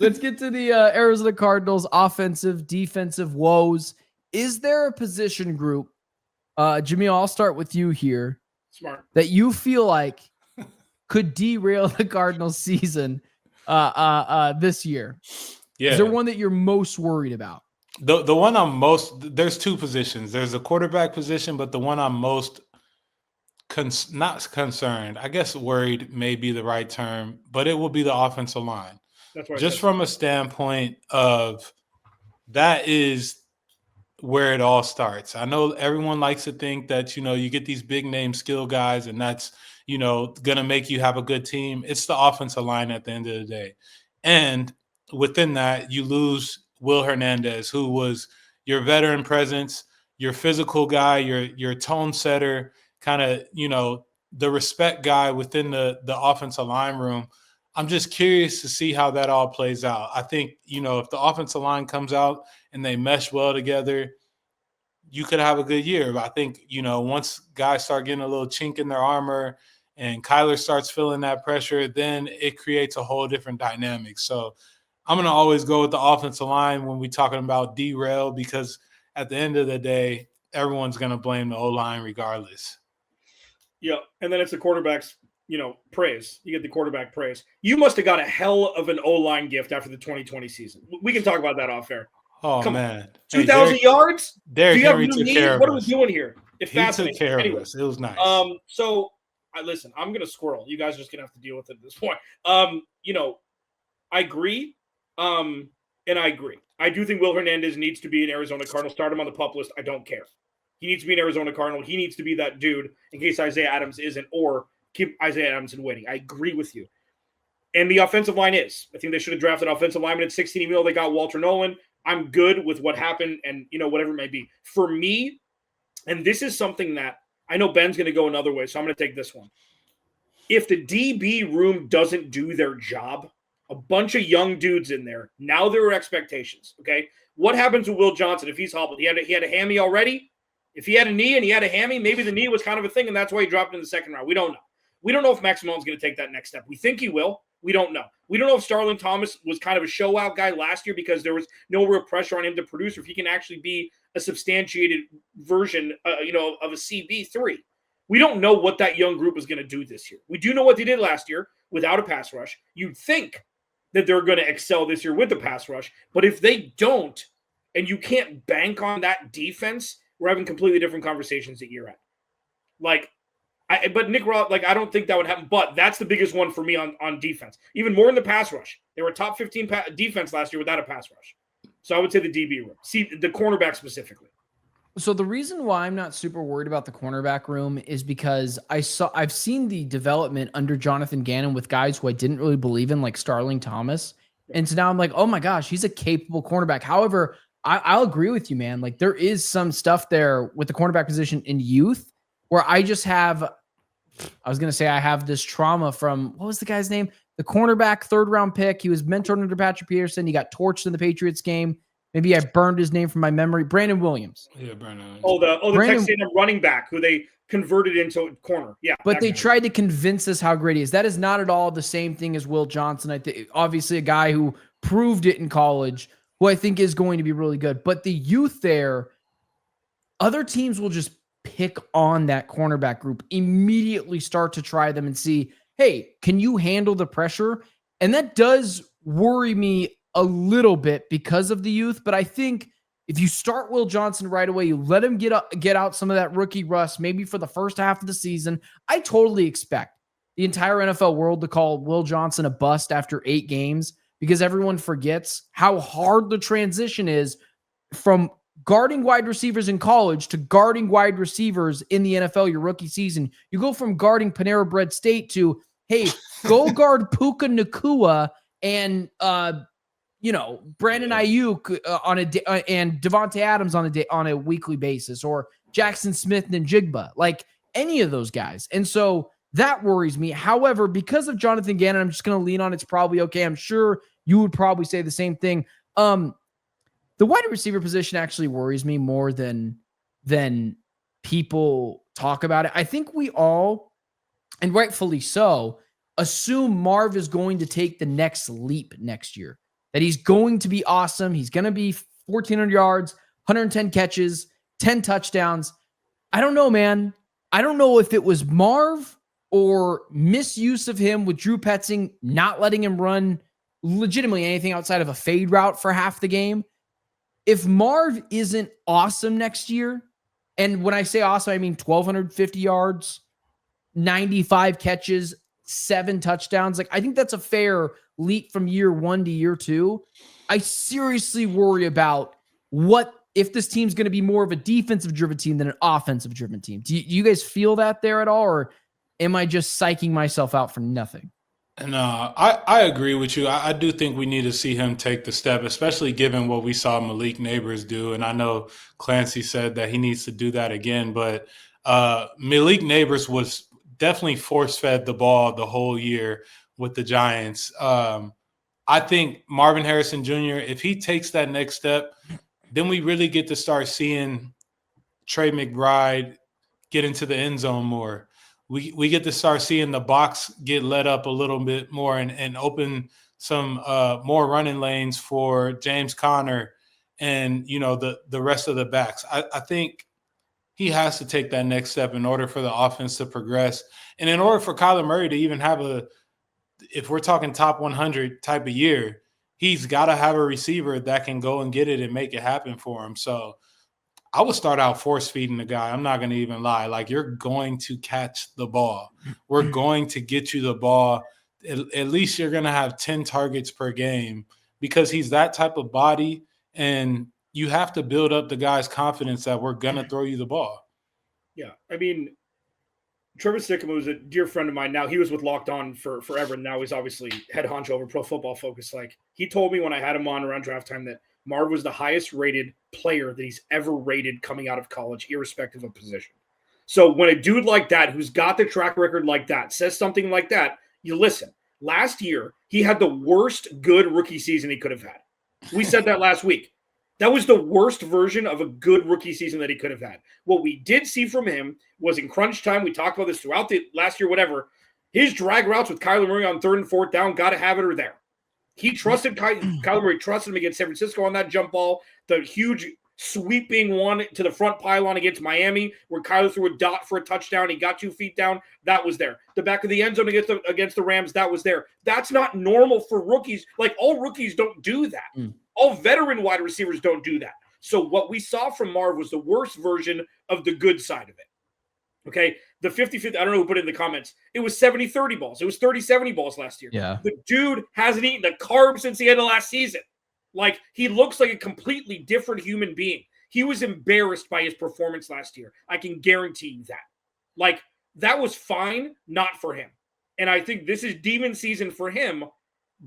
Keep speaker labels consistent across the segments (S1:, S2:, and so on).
S1: Let's get to the Arizona Cardinals offensive, defensive woes. Is there a position group, Jamil, I'll start with you here,
S2: Smart,
S1: that you feel like could derail the Cardinals season this year?
S3: Yeah.
S1: Is there one that you're most worried about?
S3: The one I'm most, there's two positions. There's the quarterback position, but the one I'm most not concerned, I guess worried may be the right term, but it will be the offensive line.
S2: that's what
S3: Just from a standpoint of that is where it all starts. I know everyone likes to think that, you get these big name skill guys and that's, going to make you have a good team. It's the offensive line at the end of the day. And within that, you lose Will Hernandez, who was your veteran presence, your physical guy, your tone setter, kind of, the respect guy within the offensive line room. I'm just curious to see how that all plays out. I think, if the offensive line comes out and they mesh well together, you could have a good year. But I think, once guys start getting a little chink in their armor and Kyler starts feeling that pressure, then it creates a whole different dynamic. So I'm going to always go with the offensive line when we're talking about derail, because at the end of the day, everyone's going to blame the O-line regardless.
S2: Yeah, and then it's the quarterback's, praise. You get the quarterback praise. You must have got a hell of an O-line gift after the 2020 season. We can talk about that off air.
S3: Oh, man.
S2: 2,000 yards?
S3: Derrick Henry took care of us.
S2: What are we doing here?
S3: He took care of us. It was nice.
S2: So, listen, I'm going to squirrel. You guys are just going to have to deal with it at this point. I agree. And I agree. I do think Will Hernandez needs to be an Arizona Cardinal. Start him on the PUP list. I don't care. He needs to be an Arizona Cardinal. He needs to be that dude in case Isaiah Adams isn't, or keep Isaiah Adams in waiting. I agree with you. And the offensive line is. I think they should have drafted an offensive lineman at 16 mil. They got Walter Nolan. I'm good with what happened and, whatever it may be. For me, and this is something that I know Ben's going to go another way, so I'm going to take this one. If the DB room doesn't do their job, a bunch of young dudes in there, now there are expectations, okay? What happens with Will Johnson if he's hobbled? He had a hammy already. If he had a knee and he had a hammy, maybe the knee was kind of a thing, and that's why he dropped in the second round. We don't know. We don't know if Max Malone's going to take that next step. We think he will. We don't know. We don't know if Starlin Thomas was kind of a show-out guy last year because there was no real pressure on him to produce, or if he can actually be a substantiated version, of a CB3. We don't know what that young group is going to do this year. We do know what they did last year without a pass rush. You'd think that they're going to excel this year with the pass rush, but if they don't, and you can't bank on that defense, we're having completely different conversations that you're at. But Nick Robb, I don't think that would happen. But that's the biggest one for me on defense. Even more in the pass rush. They were top 15 defense last year without a pass rush. So I would say the DB room. See, the cornerback specifically.
S1: So the reason why I'm not super worried about the cornerback room is because I've seen the development under Jonathan Gannon with guys who I didn't really believe in, like Starling Thomas. And so now I'm like, oh my gosh, he's a capable cornerback. However, I'll agree with you, man. There is some stuff there with the cornerback position in youth where I just have, I was going to say I have this trauma from, what was the guy's name? The cornerback, third round pick. He was mentored under Patrick Peterson. He got torched in the Patriots game. Maybe I burned his name from my memory. Brandon Williams.
S3: Yeah, Brandon.
S2: The Texas A&M running back who they converted into a corner. Yeah.
S1: But they tried to convince us how great he is. That is not at all the same thing as Will Johnson. I think obviously a guy who proved it in college, who I think is going to be really good. But the youth there, other teams will just pick on that cornerback group, immediately start to try them and see, hey, can you handle the pressure? And that does worry me a little bit because of the youth. But I think if you start Will Johnson right away, you let him get out some of that rookie rust, maybe for the first half of the season. I totally expect the entire NFL world to call Will Johnson a bust after 8 games because everyone forgets how hard the transition is from guarding wide receivers in college to guarding wide receivers in the NFL your rookie season. You go from guarding Panera Bread State to, hey, go guard Puka Nacua and Brandon Ayuk on a day, and Devontae Adams on a weekly basis, or Jackson Smith and Jigba, like any of those guys. And so that worries me. However, because of Jonathan Gannon, I'm just going to lean on it's probably okay. I'm sure you would probably say the same thing. The wide receiver position actually worries me more than people talk about it. I think we all, and rightfully so, assume Marv is going to take the next leap next year. that he's going to be awesome. He's going to be 1,400 yards, 110 catches, 10 touchdowns. I don't know, man. I don't know if it was Marv or misuse of him with Drew Petzing, not letting him run legitimately anything outside of a fade route for half the game. If Marv isn't awesome next year, and when I say awesome, I mean 1,250 yards, 95 catches, 7 touchdowns. Like, I think that's a fair leap from year 1 to year 2. I seriously worry about what if this team's going to be more of a defensive driven team than an offensive driven team. Do you guys feel that there at all, or am I just psyching myself out for nothing?
S3: And I agree with you. I do think we need to see him take the step, especially given what we saw Malik Neighbors do. And I know Clancy said that he needs to do that again, but Malik Neighbors was definitely force-fed the ball the whole year with the Giants. I think Marvin Harrison Jr., if he takes that next step, then we really get to start seeing Trey McBride get into the end zone more. We get to start seeing the box get let up a little bit more and open some more running lanes for James Conner and, the rest of the backs. I think he has to take that next step in order for the offense to progress. And in order for Kyler Murray to even have if we're talking top 100 type of year, he's got to have a receiver that can go and get it and make it happen for him. So I would start out force feeding the guy. I'm not going to even lie. Like, you're going to catch the ball. We're going to get you the ball. At least you're going to have 10 targets per game because he's that type of body. And you have to build up the guy's confidence that we're going to throw you the ball.
S2: Yeah. I mean, Trevor Sikkema was a dear friend of mine. Now, he was with Locked On for forever. And now he's obviously head honcho over Pro Football Focus. Like, he told me when I had him on around draft time that Marv was the highest rated player that he's ever rated coming out of college, irrespective of position. So when a dude like that, who's got the track record like that, says something like that, you listen. Last year, he had the worst good rookie season he could have had. We said that last week. That was the worst version of a good rookie season that he could have had. What we did see from him was in crunch time. We talked about this throughout the last year, whatever. His drag routes with Kyler Murray on 3rd and 4th down, got to have it or there. He trusted Kyler Murray, trusted him against San Francisco on that jump ball. The huge sweeping one to the front pylon against Miami, where Kyler threw a dot for a touchdown. He got 2 feet down. That was there. The back of the end zone against the Rams, that was there. That's not normal for rookies. Like, all rookies don't do that. All veteran wide receivers don't do that. So what we saw from Marv was the worst version of the good side of it. Okay, the 50-50, I don't know who put it in the comments. It was 70-30 balls. It was 30-70 balls last year.
S1: Yeah.
S2: The dude hasn't eaten a carb since the end of last season. Like, he looks like a completely different human being. He was embarrassed by his performance last year. I can guarantee you that. Like, that was fine, not for him. And I think this is demon season for him.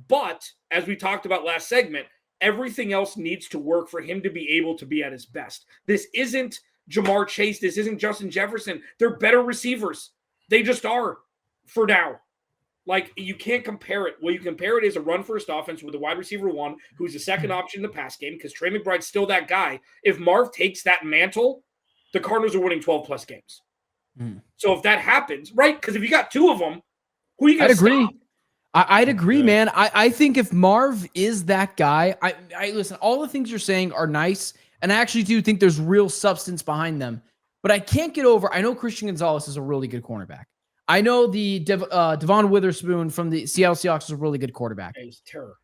S2: But, as we talked about last segment, everything else needs to work for him to be able to be at his best. This isn't Jamar Chase. This isn't Justin Jefferson. They're better receivers. They just are for now. Like, you can't compare it. Well, you compare it is a run-first offense with a wide receiver 1 who's the second option in the pass game because Trey McBride's still that guy. If Marv takes that mantle, the Cardinals are winning 12-plus games. So if that happens, right? Because if you got 2 of them, who are you going to stop?
S1: I'd agree. I'd agree, man. I think if Marv is that guy, I listen, all the things you're saying are nice, and I actually do think there's real substance behind them. But I can't get over, I know Christian Gonzalez is a really good cornerback. I know the Devon Witherspoon from the Seattle Seahawks is a really good quarterback.
S2: He's terror.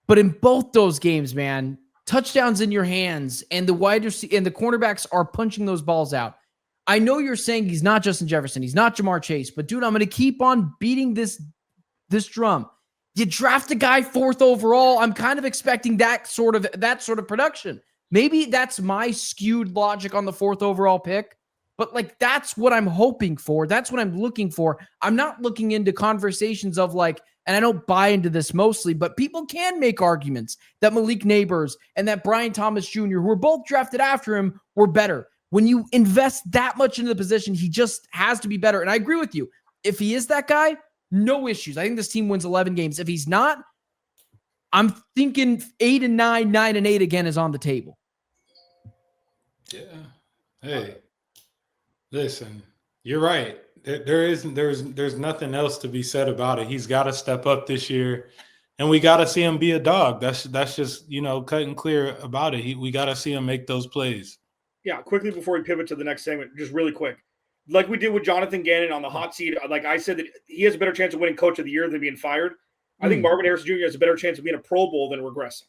S1: But in both those games, man, touchdowns in your hands, and the cornerbacks are punching those balls out. I know you're saying he's not Justin Jefferson, he's not Jamar Chase, but dude, I'm going to keep on beating this drum. You draft a guy 4th overall. I'm kind of expecting that sort of production. Maybe that's my skewed logic on the 4th overall pick, but like, that's what I'm hoping for. That's what I'm looking for. I'm not looking into conversations of like, and I don't buy into this mostly, but people can make arguments that Malik Neighbors and that Brian Thomas Jr., who were both drafted after him, were better. When you invest that much into the position, he just has to be better. And I agree with you. If he is that guy, no issues. I think this team wins 11 games. If he's not, I'm thinking 8-9, 9-8 again is on the table.
S3: Yeah. Hey, listen, you're right. There's nothing else to be said about it. He's got to step up this year. And we got to see him be a dog. That's just, cut and clear about it. We got to see him make those plays.
S2: Yeah, quickly before we pivot to the next segment, just really quick. Like we did with Jonathan Gannon on the hot seat, like I said that he has a better chance of winning Coach of the Year than being fired. I think Marvin Harrison Jr. has a better chance of being a Pro Bowl than regressing.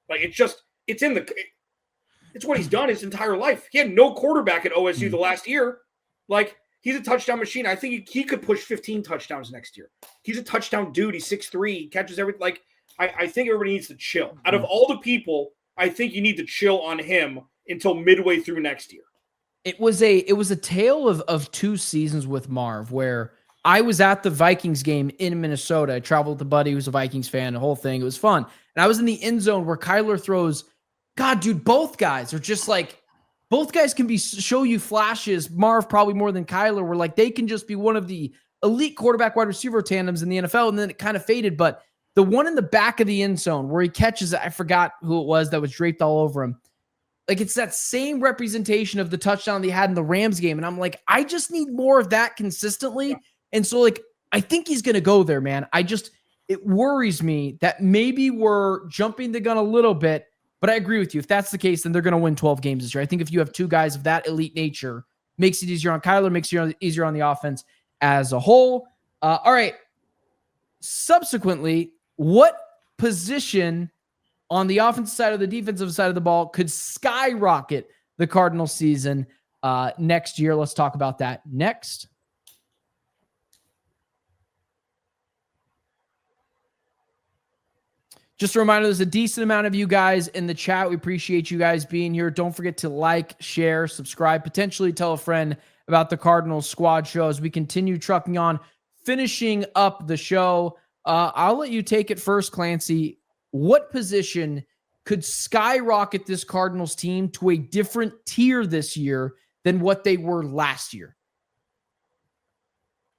S2: Like it's what he's done his entire life. He had no quarterback at OSU the last year. Like, he's a touchdown machine. I think he could push 15 touchdowns next year. He's a touchdown dude. He's 6'3". He catches everything. Like, I think everybody needs to chill. Out of all the people, I think you need to chill on him until midway through next year.
S1: It was a tale of 2 seasons with Marv, where I was at the Vikings game in Minnesota. I traveled with a buddy who's a Vikings fan, the whole thing. It was fun. And I was in the end zone where Kyler throws. God, dude, both guys are just like, both guys can show you flashes. Marv probably more than Kyler, where like they can just be one of the elite quarterback wide receiver tandems in the NFL. And then it kind of faded. But the one in the back of the end zone where he catches, I forgot who it was that was draped all over him. Like, it's that same representation of the touchdown they had in the Rams game. And I'm like, I just need more of that consistently. Yeah. And so, like, I think he's going to go there, man. It worries me that maybe we're jumping the gun a little bit, but I agree with you. If that's the case, then they're going to win 12 games this year. I think if you have 2 guys of that elite nature, makes it easier on Kyler, makes it easier on the offense as a whole. All right. Subsequently, what position on the offensive side or the defensive side of the ball could skyrocket the Cardinals season next year? Let's talk about that next. Just a reminder, there's a decent amount of you guys in the chat. We appreciate you guys being here. Don't forget to like, share, subscribe, potentially tell a friend about the Cardinals squad show as we continue trucking on, finishing up the show. I'll let you take it first, Clancy. What position could skyrocket this Cardinals team to a different tier this year than what they were last year?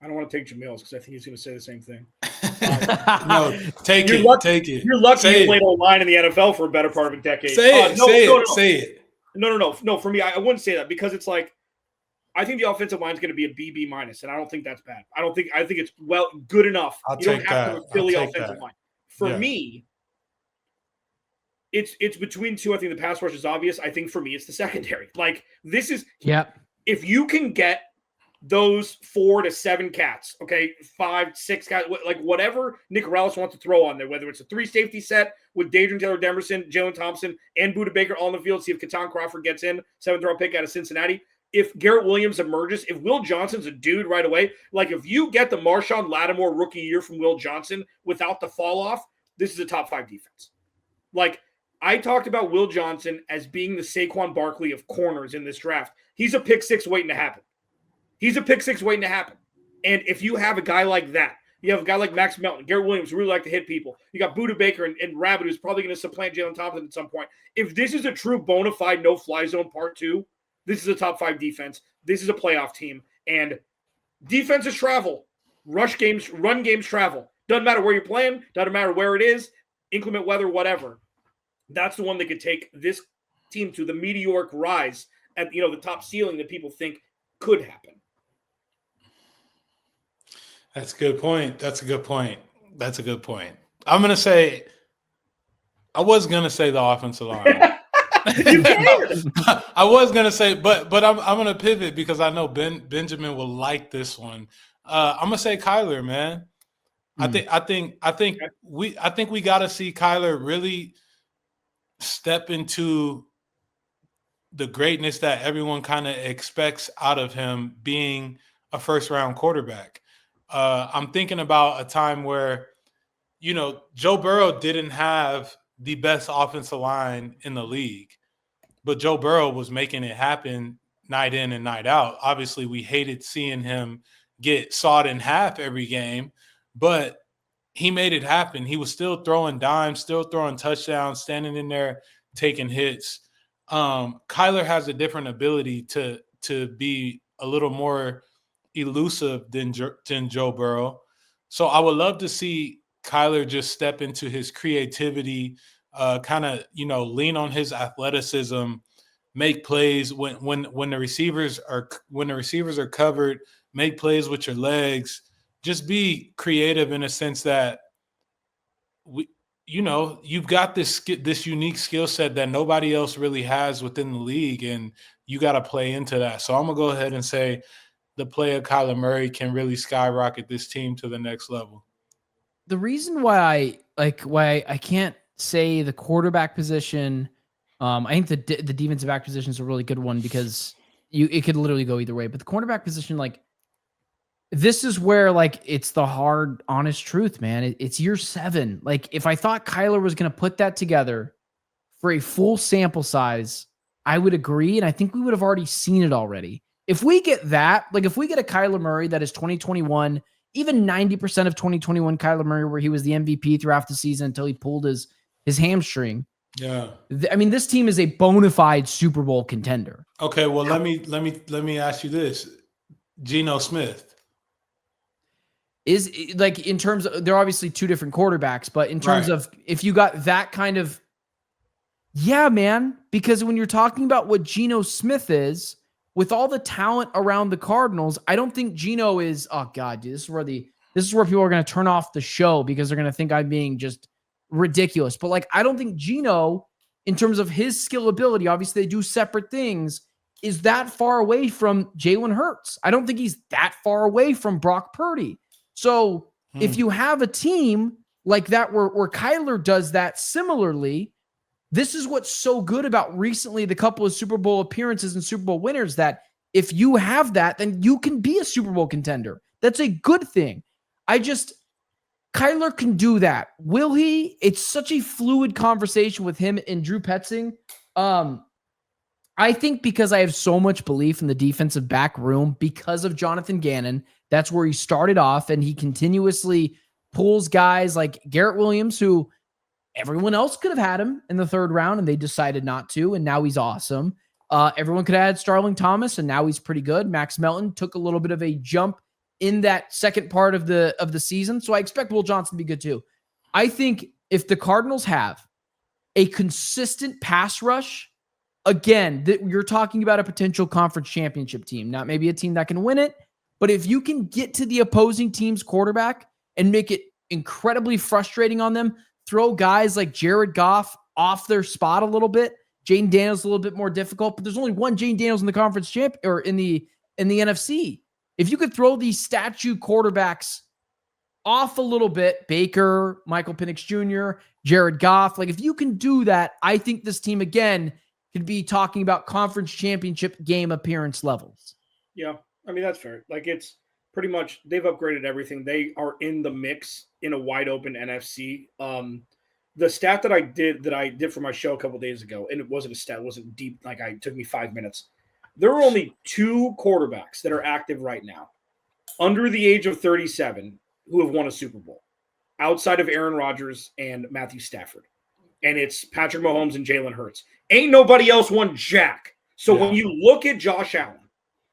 S2: I don't want to take Jamil's because I think he's going to say the same thing.
S3: No, take it.
S2: You're lucky you played online in the NFL for a better part of a decade.
S3: Say it.
S2: No. For me, I wouldn't say that because it's like, I think the offensive line is going to be a BB minus, and I don't think that's bad. I think it's good enough.
S3: You don't have to have a Philly
S2: offensive line. For me, it's between 2. I think the pass rush is obvious. I think for me, it's the secondary. Like, this is if you can get those 4 to 7 cats, okay, 5, 6 cats, like whatever Nick Morales wants to throw on there, whether it's a 3 safety set with Dadrian Taylor-Demerson, Jalen Thompson, and Budda Baker all in the field. See if Keaton Crawford gets in, 7th round pick out of Cincinnati. If Garrett Williams emerges, if Will Johnson's a dude right away, like if you get the Marshawn Lattimore rookie year from Will Johnson without the fall off, this is a top 5 defense. Like, I talked about Will Johnson as being the Saquon Barkley of corners in this draft. He's a pick 6 waiting to happen. And if you have a guy like that, you have a guy like Max Melton, Garrett Williams, who really like to hit people. You got Budda Baker and Rabbit, who's probably going to supplant Jalen Thompson at some point. If this is a true bona fide no-fly zone part 2, this is a top 5 defense. This is a playoff team. And defenses travel. Run games travel. Doesn't matter where you're playing. Doesn't matter where it is. Inclement weather, whatever. That's the one that could take this team to the meteoric rise at the top ceiling that people think could happen.
S3: That's a good point. I'm going to say – I was going to say the offensive line. I was going to say – but I'm going to pivot because I know Benjamin will like this one. I'm going to say Kyler, man. I think we got to see Kyler really step into the greatness that everyone kind of expects out of him being a first-round quarterback. I'm thinking about a time where, Joe Burrow didn't have the best offensive line in the league, but Joe Burrow was making it happen night in and night out. Obviously, we hated seeing him get sawed in half every game, but he made it happen. He was still throwing dimes, still throwing touchdowns, standing in there, taking hits. Kyler has a different ability to be a little more elusive than Joe Burrow. So I would love to see Kyler just step into his creativity, kind of, lean on his athleticism, make plays when the receivers are covered, make plays with your legs, just be creative in a sense that you've got this unique skill set that nobody else really has within the league, and you got to play into that. So I'm gonna go ahead and say the play of Kyler Murray can really skyrocket this team to the next level.
S1: The reason why I can't say the quarterback position, I think the defensive back position is a really good one because it could literally go either way. But the cornerback position, like, this is where, like, it's the hard, honest truth, man. It's year 7. Like, if I thought Kyler was going to put that together for a full sample size, I would agree. And I think we would have already seen it already. If we get that, like, if we get a Kyler Murray that is 2021, even 90% of 2021 Kyler Murray, where he was the MVP throughout the season until he pulled his hamstring.
S3: Yeah.
S1: I mean, this team is a bona fide Super Bowl contender.
S3: Okay. Well, let me ask you this. Geno Smith.
S1: Is, like, in terms of, they're obviously two different quarterbacks, but in terms of if you got that kind of, yeah, man, because when you're talking about what Geno Smith is, with all the talent around the Cardinals, I don't think Geno is, oh God, dude, this is where people are going to turn off the show because they're going to think I'm being just ridiculous. But, like, I don't think Geno, in terms of his skill ability, obviously they do separate things, is that far away from Jalen Hurts. I don't think he's that far away from Brock Purdy. So if you have a team like that where Kyler does that similarly, this is what's so good about recently the couple of Super Bowl appearances and Super Bowl winners, that if you have that, then you can be a Super Bowl contender. That's a good thing. Kyler can do that. Will he? It's such a fluid conversation with him and Drew Petzing. I think because I have so much belief in the defensive back room because of Jonathan Gannon, that's where he started off, and he continuously pulls guys like Garrett Williams, who everyone else could have had him in the 3rd round, and they decided not to, and now he's awesome. Everyone could have had Starlin Thomas, and now he's pretty good. Max Melton took a little bit of a jump in that second part of the season, so I expect Will Johnson to be good too. I think if the Cardinals have a consistent pass rush, again, you're talking about a potential conference championship team, not maybe a team that can win it, but if you can get to the opposing team's quarterback and make it incredibly frustrating on them, throw guys like Jared Goff off their spot a little bit. Jane Daniels a little bit more difficult, but there's only one Jane Daniels in the conference champ or in the NFC. If you could throw these statue quarterbacks off a little bit, Baker, Michael Penix Jr., Jared Goff, like, if you can do that, I think this team again could be talking about conference championship game appearance levels.
S2: Yeah, I mean, that's fair. Like, it's pretty much, they've upgraded everything. They are in the mix in a wide open NFC. The stat that I did for my show a couple days ago, and it wasn't a stat, it wasn't deep, it took me 5 minutes. There are only 2 quarterbacks that are active right now under the age of 37 who have won a Super Bowl outside of Aaron Rodgers and Matthew Stafford. And it's Patrick Mahomes and Jalen Hurts. Ain't nobody else won jack. So when you look at Josh Allen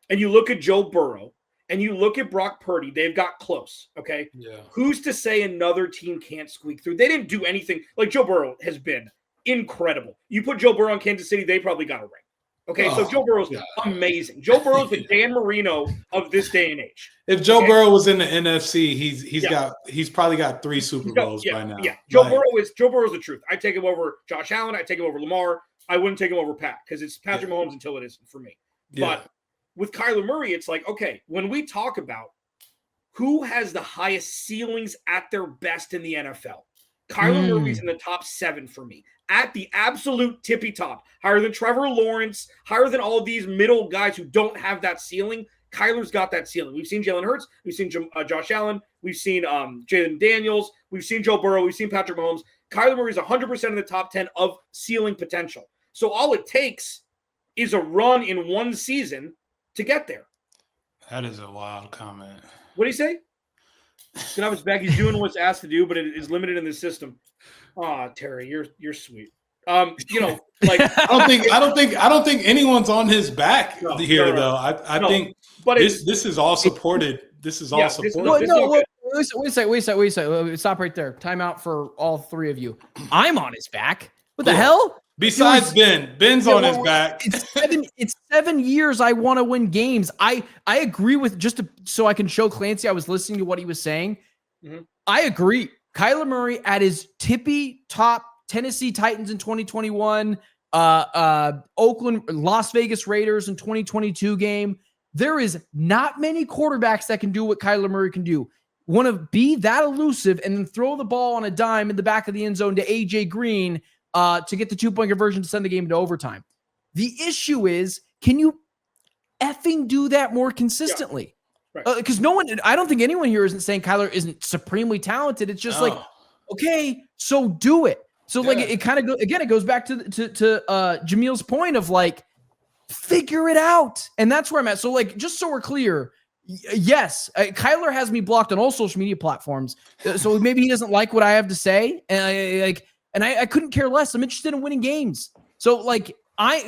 S2: and you look at Joe Burrow and you look at Brock Purdy, they've got close, okay? Yeah. Who's to say another team can't squeak through? They didn't do anything. Like, Joe Burrow has been incredible. You put Joe Burrow on Kansas City, they probably got a ring. Okay, so Joe Burrow's amazing. Joe Burrow's the Dan Marino of this day and age.
S3: If Joe Burrow was in the NFC, he's probably got 3 Super Bowls by now.
S2: Yeah, Joe Burrow's the truth. I take him over Josh Allen. I take him over Lamar. I wouldn't take him over Pat because it's Patrick Mahomes until it isn't for me. But with Kyler Murray, it's like, okay, when we talk about who has the highest ceilings at their best in the NFL, Kyler Murray's in the top 7 for me. At the absolute tippy top, higher than Trevor Lawrence, higher than all of these middle guys who don't have that ceiling. Kyler's got that ceiling. We've seen Jalen Hurts. We've seen Josh Allen. We've seen Jalen Daniels. We've seen Joe Burrow. We've seen Patrick Mahomes. Kyler Murray's 100% in the top 10 of ceiling potential. So all it takes is a run in one season to get there.
S3: That is a wild comment.
S2: What do you say? Get off his back. He's doing what's asked to do, but it is limited in the system. Terry, you're sweet. I
S3: don't think anyone's on his back here, though. I think but this is all supported. This is all supported.
S1: Wait a second. Stop right there. Timeout for all 3 of you. I'm on his back. What the hell?
S3: Besides Ben's on his back.
S1: It's 7 years I want to win games. I agree with, so I can show Clancy I was listening to what he was saying. Mm-hmm. I agree. Kyler Murray at his tippy top, Tennessee Titans in 2021, Oakland, Las Vegas Raiders in 2022 game. There is not many quarterbacks that can do what Kyler Murray can do. Want to be that elusive and then throw the ball on a dime in the back of the end zone to AJ Green to get the 2-point conversion to send the game into overtime. The issue is, can you effing do that more consistently? Because no one, I don't think anyone here isn't saying Kyler isn't supremely talented. It's just like, okay, so do it. So like it kind of it goes back to Jamil's point of like, figure it out. And that's where I'm at. So like, just so we're clear, yes, Kyler has me blocked on all social media platforms. So maybe he doesn't like what I have to say. And I couldn't care less. I'm interested in winning games. So like,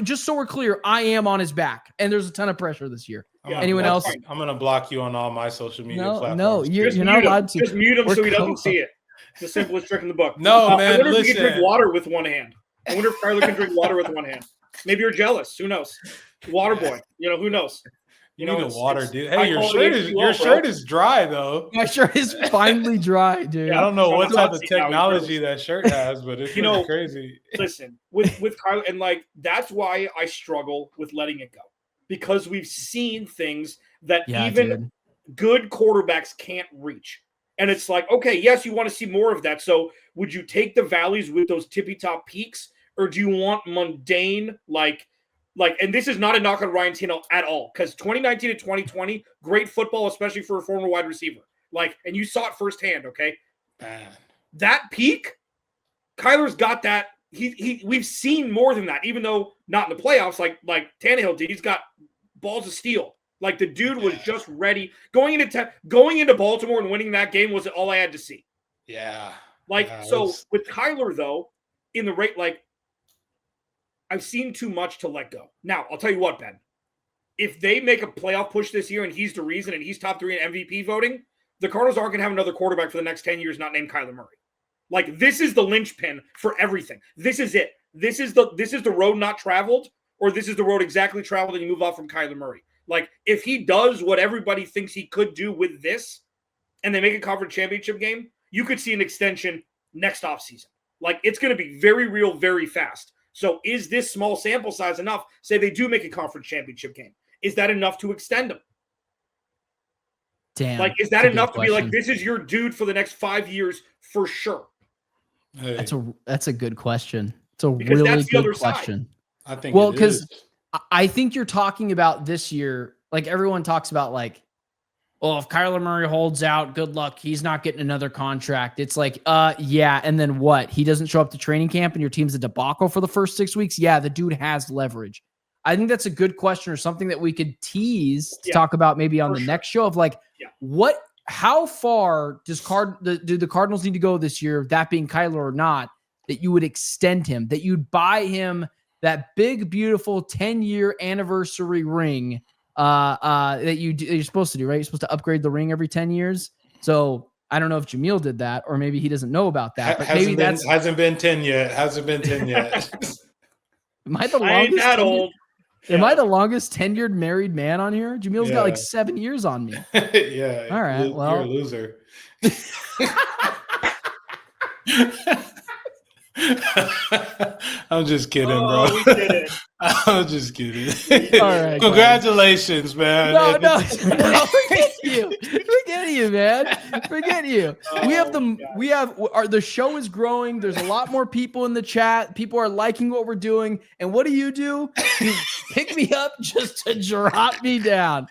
S1: just so we're clear, I am on his back, and there's a ton of pressure this year. Anyone else?
S3: Fine. I'm gonna block you on all my social media platforms.
S1: No, you're not allowed to.
S2: Just mute him so he doesn't see it. It's the simplest trick in the book.
S3: No, man.
S2: I wonder if
S3: listen.
S2: he can drink water with one hand. I wonder if Kyler can drink water with one hand. Maybe you're jealous. Who knows? Water boy. Who knows?
S3: You need a water, dude. Hey, your shirt is dry though.
S1: My shirt is finally dry, dude.
S3: I don't know what type of technology that shirt has, but it's crazy.
S2: Listen, with Kyler, and like that's why I struggle with letting it go, because we've seen things that even good quarterbacks can't reach. And it's like, okay, yes, you want to see more of that. So would you take the valleys with those tippy top peaks, or do you want mundane like, and this is not a knock on Ryan Tannehill at all, because 2019 to 2020, great football, especially for a former wide receiver. Like, and you saw it firsthand, okay?
S3: Man.
S2: That peak, Kyler's got that. We've seen more than that, even though not in the playoffs like Tannehill did. He's got balls of steel. Like the dude was just ready. Going into Baltimore and winning that game was all I had to see.
S3: Yeah.
S2: With Kyler though, in the rate, like I've seen too much to let go. Now, I'll tell you what, Ben. If they make a playoff push this year and he's the reason and he's top 3 in MVP voting, the Cardinals aren't going to have another quarterback for the next 10 years not named Kyler Murray. Like, this is the linchpin for everything. This is it. This is the road not traveled, or this is the road exactly traveled and you move off from Kyler Murray. Like, if he does what everybody thinks he could do with this and they make a conference championship game, you could see an extension next offseason. Like, it's going to be very real, very fast. So is this small sample size enough? Say they do make a conference championship game. Is that enough to extend them?
S1: Damn.
S2: Like, is that enough to be like, this is your dude for the next 5 years for sure?
S3: Hey.
S1: That's a good question. It's a really good question.
S3: I think
S1: because I think you're talking about this year. Like everyone talks about like, oh, if Kyler Murray holds out, good luck. He's not getting another contract. It's like, yeah. And then what? He doesn't show up to training camp and your team's a debacle for the first 6 weeks. Yeah, the dude has leverage. I think that's a good question, or something that we could tease to talk about maybe on the next show of like, how far do the Cardinals need to go this year, that being Kyler or not, that you would extend him, that you'd buy him that big, beautiful 10-year anniversary ring that you're supposed to do, right? You're supposed to upgrade the ring every 10 years. So I don't know if Jamil did that, or maybe he doesn't know about that. But maybe
S3: hasn't been 10 yet. Hasn't been 10 yet.
S1: Am I the longest?
S2: I ain't that old.
S1: Am I the longest tenured married man on here? Jamil's got like 7 years on me.
S3: Yeah.
S1: All right. Well,
S3: you're a loser. I'm just kidding, bro.
S2: We did it.
S3: I'm just kidding.
S1: All right.
S3: Congratulations, man.
S1: No, forget you. Forget you, man. Forget you. The show is growing. There's a lot more people in the chat. People are liking what we're doing. And what do? You pick me up just to drop me down.